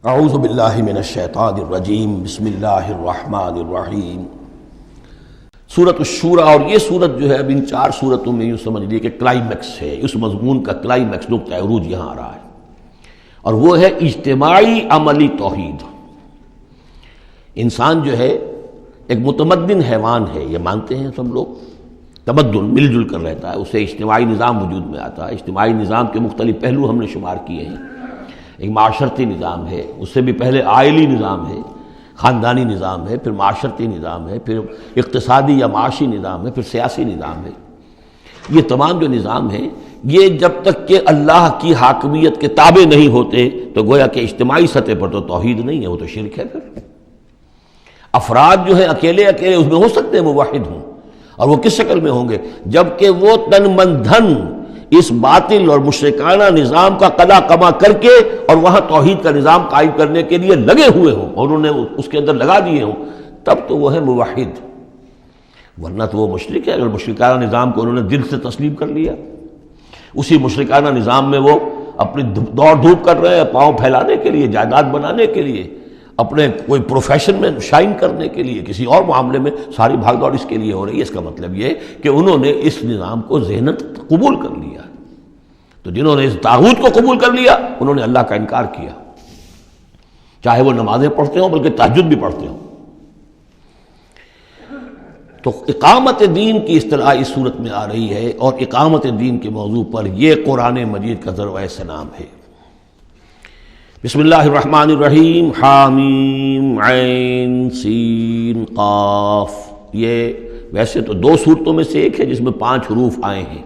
اعوذ باللہ من الشیطان الرجیم بسم اللہ الرحمن الرحیم۔ سورۃ الشورى، اور یہ سورت جو ہے اب ان 4 سورتوں میں یوں سمجھ لیے کہ کلائمیکس ہے، اس مضمون کا کلائمیکس نقطہ عروج یہاں آ رہا ہے، اور وہ ہے اجتماعی عملی توحید۔ انسان جو ہے ایک متمدن حیوان ہے، یہ مانتے ہیں سب لوگ، تمدن مل جل کر رہتا ہے، اسے اجتماعی نظام وجود میں آتا ہے۔ اجتماعی نظام کے مختلف پہلو ہم نے شمار کیے ہیں۔ ایک معاشرتی نظام ہے، اس سے بھی پہلے آئلی نظام ہے، خاندانی نظام ہے، پھر معاشرتی نظام ہے، پھر اقتصادی یا معاشی نظام ہے، پھر سیاسی نظام ہے۔ یہ تمام جو نظام ہیں، یہ جب تک کہ اللہ کی حاکمیت کے تابع نہیں ہوتے تو گویا کہ اجتماعی سطح پر تو توحید نہیں ہے، وہ تو شرک ہے۔ پھر افراد جو ہیں اکیلے اس میں ہو سکتے ہیں موحد ہوں، اور وہ کس شکل میں ہوں گے؟ جبکہ وہ تن من دھن اس باطل اور مشرکانہ نظام کا قضا کما کر کے اور وہاں توحید کا نظام قائم کرنے کے لیے لگے ہوئے ہوں اور انہوں نے اس کے اندر لگا دیے ہوں، تب تو وہ ہے موحد، ورنہ تو وہ مشرک ہے۔ اگر مشرکانہ نظام کو انہوں نے دل سے تسلیم کر لیا، اسی مشرکانہ نظام میں وہ اپنی دوڑ دھوپ کر رہے ہیں پاؤں پھیلانے کے لیے، جائیداد بنانے کے لیے، اپنے کوئی پروفیشن میں شائن کرنے کے لیے، کسی اور معاملے میں ساری بھاگ دوڑ اس کے لیے ہو رہی ہے، اس کا مطلب یہ کہ انہوں نے اس نظام کو ذہناً قبول کر لیا۔ تو جنہوں نے اس طاغوت کو قبول کر لیا انہوں نے اللہ کا انکار کیا، چاہے وہ نمازیں پڑھتے ہوں، بلکہ تہجد بھی پڑھتے ہوں۔ تو اقامت دین کی اصطلاح اس صورت میں آ رہی ہے، اور اقامت دین کے موضوع پر یہ قرآن مجید کا ذروۂ سلام ہے۔ بسم اللہ الرحمن الرحیم، حامیم عین سین قاف۔ یہ ویسے تو 2 صورتوں میں سے ایک ہے جس میں 5 حروف آئے ہیں،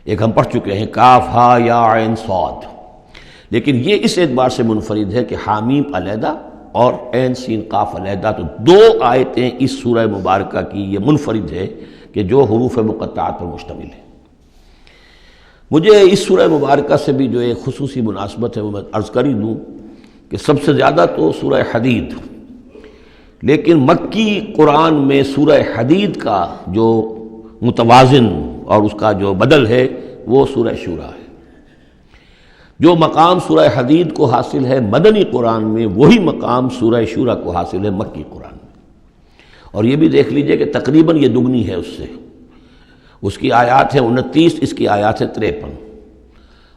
ایک ہم پڑھ چکے ہیں کاف ہا یا عین صاد، لیکن یہ اس اعتبار سے منفرد ہے کہ حامیم علیحدہ اور عین سین قاف علیحدہ، تو 2 آیتیں اس سورہ مبارکہ کی یہ منفرد ہے کہ جو حروف مقطعات پر مشتمل ہے۔ مجھے اس سورہ مبارکہ سے بھی جو ایک خصوصی مناسبت ہے وہ میں عرض کر ہی دوں کہ سب سے زیادہ تو سورہ حدید، لیکن مکی قرآن میں سورہ حدید کا جو متوازن اور اس کا جو بدل ہے وہ سورہ شورى ہے۔ جو مقام سورہ حدید کو حاصل ہے مدنی قرآن میں، وہی مقام سورہ شورى کو حاصل ہے مکی قرآن میں، اور یہ بھی دیکھ لیجئے کہ تقریباً یہ دگنی ہے اس سے۔ اس کی آیات ہے 29، اس کی آیات ہے 53،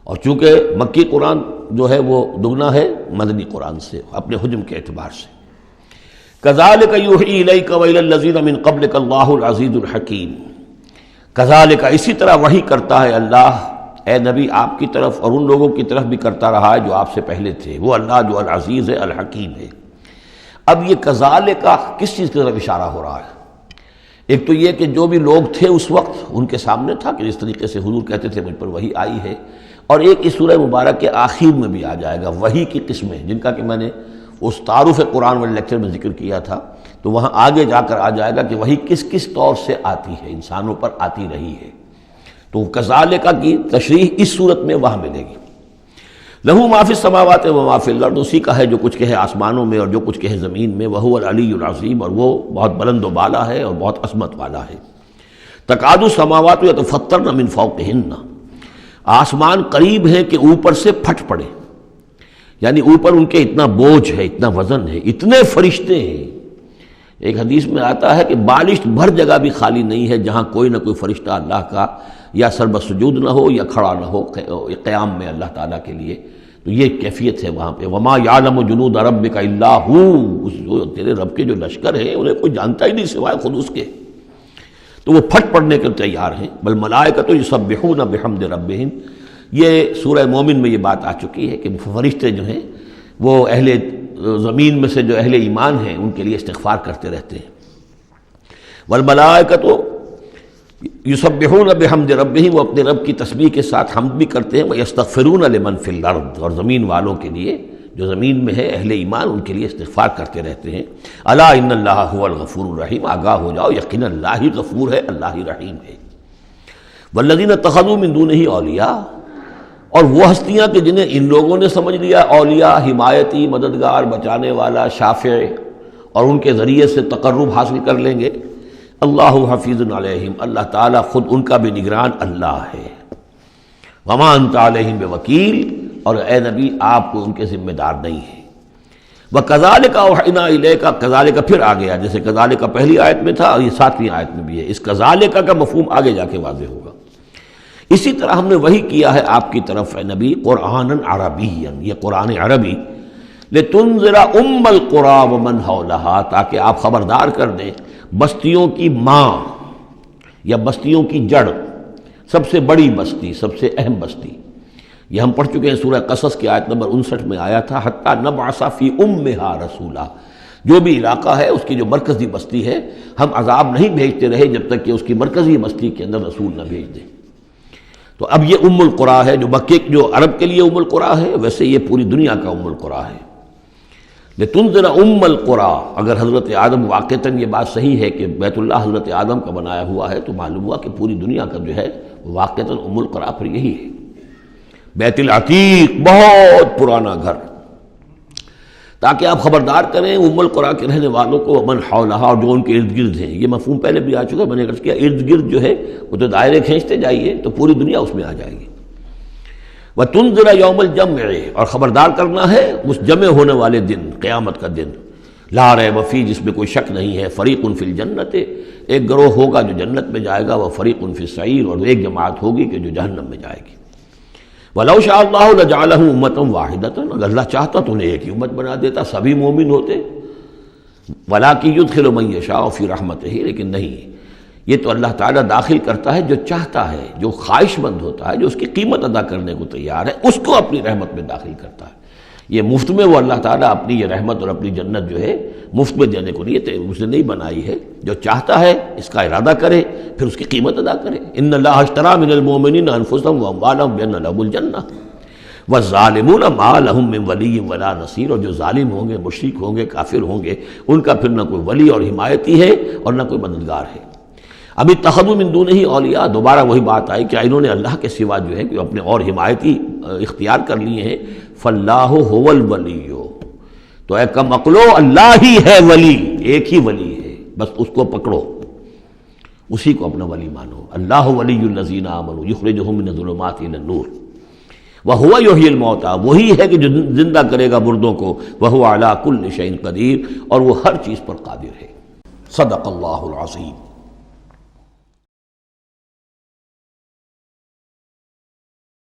اور چونکہ مکی قرآن جو ہے وہ دگنا ہے مدنی قرآن سے اپنے حجم کے اعتبار سے۔ کذالک یوحی الیک والی الذین من قبلک اللہ العزیز الحکیم۔ کذالک، اسی طرح وحی کرتا ہے اللہ اے نبی آپ کی طرف، اور ان لوگوں کی طرف بھی کرتا رہا ہے جو آپ سے پہلے تھے، وہ اللہ جو العزیز ہے الحکیم ہے۔ اب یہ کذالک کس چیز کی طرف اشارہ ہو رہا ہے؟ ایک تو یہ کہ جو بھی لوگ تھے اس وقت ان کے سامنے تھا کہ جس طریقے سے حضور کہتے تھے مجھ پر وحی آئی ہے، اور ایک اس سورہ مبارک کے آخر میں بھی آ جائے گا وحی کی قسمیں، جن کا کہ میں نے اس تعارف قرآن والے لیکچر میں ذکر کیا تھا، تو وہاں آگے جا کر آ جائے گا کہ وحی کس کس طور سے آتی ہے، انسانوں پر آتی رہی ہے۔ تو کذالک کی تشریح اس صورت میں وہاں ملے گی۔ لہو ما فی السماوات و ما فی الارض، اسی کا ہے جو کچھ کہ ہے آسمانوں میں اور جو کچھ کہ ہے زمین میں، وہو العلی العظیم، اور وہ بہت بلند و بالا ہے اور بہت عظمت والا ہے۔ تکاد السماوات یتفطرن من فوقہن، آسمان قریب ہیں کہ اوپر سے پھٹ پڑے، یعنی اوپر ان کے اتنا بوجھ ہے، اتنا وزن ہے، اتنے فرشتے ہیں۔ ایک حدیث میں آتا ہے کہ بالشت بھر جگہ بھی خالی نہیں ہے جہاں کوئی نہ کوئی فرشتہ اللہ کا یا سر بسجود نہ ہو یا کھڑا نہ ہو قیام میں اللہ تعالیٰ کے لیے۔ تو یہ کیفیت ہے وہاں پہ۔ وما یعلم جنود ربک الا ہو، جو تیرے رب کے جو لشکر ہیں انہیں کوئی جانتا ہی نہیں سوائے خود اس کے، تو وہ پھٹ پڑنے کے تیار ہیں۔ بل ملائکۃ یسبحون بحمد ربہم، یہ سورہ مومن میں یہ بات آ چکی ہے کہ فرشتے جو ہیں وہ اہل زمین میں سے جو اہل ایمان ہیں ان کے لیے استغفار کرتے رہتے ہیں۔ والملائکۃ یسبحون بحمد ربہم، وہ اپنے رب کی تسبیح کے ساتھ حمد بھی کرتے ہیں، ویستغفرون لمن فی الارض، اور زمین والوں کے لیے جو زمین میں ہے اہل ایمان ان کے لیے استغفار کرتے رہتے ہیں۔ الا ان اللہ هو الغفور الرحیم، آگاہ ہو جاؤ یقینا اللہ ہی غفور ہے، اللہ ہی رحیم ہے۔ والذین اتخذوا من دونہ اولیاء، اور وہ ہستیاں کہ جنہیں ان لوگوں نے سمجھ لیا اولیاء، حمایتی، مددگار، بچانے والا، شافع، اور ان کے ذریعے سے تقرب حاصل کر لیں گے۔ اللہ حفیظ علیہم، اللہ تعالیٰ خود ان کا بھی نگران اللہ ہے۔ وما انت علیہم بوکیل، اور اے نبی آپ کو ان کے ذمہ دار نہیں ہے۔ وَكَذَلِكَ أَوْحَيْنَا إِلَيْكَ، کذالک پھر آ گیا، جیسے کذالک پہلی آیت میں تھا اور یہ 7ویں آیت میں بھی ہے، اس کذالک کا مفہوم آگے جا کے واضح ہوگا۔ اسی طرح ہم نے وحی کیا ہے آپ کی طرف اے نبی قرآنًا عربیًا، یہ قرآن عربی، لِتُنذِرَ أُمَّ الْقُرَىٰ وَمَنْ حَوْلَهَا، تاکہ آپ خبردار کر دیں بستیوں کی ماں یا بستیوں کی جڑ، سب سے بڑی بستی، سب سے اہم بستی۔ یہ ہم پڑھ چکے ہیں سورہ قصص کی آیت نمبر 59 میں آیا تھا، حتیٰ نبعث فی امہا رسولا، جو بھی علاقہ ہے اس کی جو مرکزی بستی ہے ہم عذاب نہیں بھیجتے رہے جب تک کہ اس کی مرکزی بستی کے اندر رسول نہ بھیج دیں۔ تو اب یہ ام القریٰ ہے، جو مکے جو عرب کے لیے ام القریٰ ہے، ویسے یہ پوری دنیا کا ام القریٰ ہے۔ لتنذر ام القریٰ، اگر حضرت آدم واقعتاً یہ بات صحیح ہے کہ بیت اللہ حضرت آدم کا بنایا ہوا ہے، تو معلوم ہوا کہ پوری دنیا کا جو ہے واقعتاً ام القریٰ پھر یہی ہے، بیت العتیق، بہت پرانا گھر، تاکہ آپ خبردار کریں ام القریٰ کے رہنے والوں کو، ومن حولہا، اور جو ان کے ارد گرد ہیں۔ یہ مفہوم پہلے بھی آ چکا، میں نے عرض کیا ارد گرد جو ہے وہ تو دائرے کھینچتے جائیے تو پوری دنیا اس میں آ جائے گی۔ وَتُنذِرَ يَوْمَ الْجَمْعِ، اور خبردار کرنا ہے اس جمع ہونے والے دن، قیامت کا دن، لا ریب فیہ، جس میں کوئی شک نہیں ہے، فریق فی الجنۃ، ایک گروہ ہوگا جو جنت میں جائے گا، وفریق فی السعیر، اور ایک جماعت ہوگی کہ جو جہنم میں جائے گی۔ وَلَوْ شَاءَ اللَّهُ لَجَعَلَهُمْ أُمَّةً وَاحِدَةً، اگر اللہ چاہتا تو انہیں ایک ہی امت بنا دیتا، سبھی مومن ہوتے۔ وَلَٰكِن يُدْخِلُ مَن يَشَاءُ فِي رَحْمَتِهِ، لیکن نہیں، یہ تو اللہ تعالیٰ داخل کرتا ہے جو چاہتا ہے، جو خواہش مند ہوتا ہے، جو اس کی قیمت ادا کرنے کو تیار ہے، اس کو اپنی رحمت میں داخل کرتا ہے۔ یہ مفت میں وہ اللہ تعالیٰ اپنی یہ رحمت اور اپنی جنت جو ہے مفت میں دینے کو اس نے نہیں بنائی ہے، جو چاہتا ہے اس کا ارادہ کرے پھر اس کی قیمت ادا کرے۔ ان اللہ اشتری من المؤمنین انفسهم واموالهم بان لهم الجنہ والظالمون ما لهم من ولی ولا نصیر، اور جو ظالم ہوں گے، مشرک ہوں گے، کافر ہوں گے، ان کا پھر نہ کوئی ولی اور حمایتی ہے اور نہ کوئی مددگار ہے۔ ابھی اتخذوا من دونہ اولیاء، دوبارہ وہی بات آئی کہ انہوں نے اللہ کے سوا جو ہے کہ اپنے اور حمایتی اختیار کر لیے ہیں۔ فاللہ هو الولی، تو اے کم عقلو، اللہ ہی ہے ولی، ایک ہی ولی ہے، بس اس کو پکڑو، اسی کو اپنا ولی مانو۔ اللہ ولی الذین آمنوا یخرجہم من الظلمات الی النور وہو یحیی الموتیٰ، وہی ہے کہ جو زندہ کرے گا مردوں کو، وہو علی کل شیء قدیر، اور وہ ہر چیز پر قادر ہے۔ صدق اللہ العظیم۔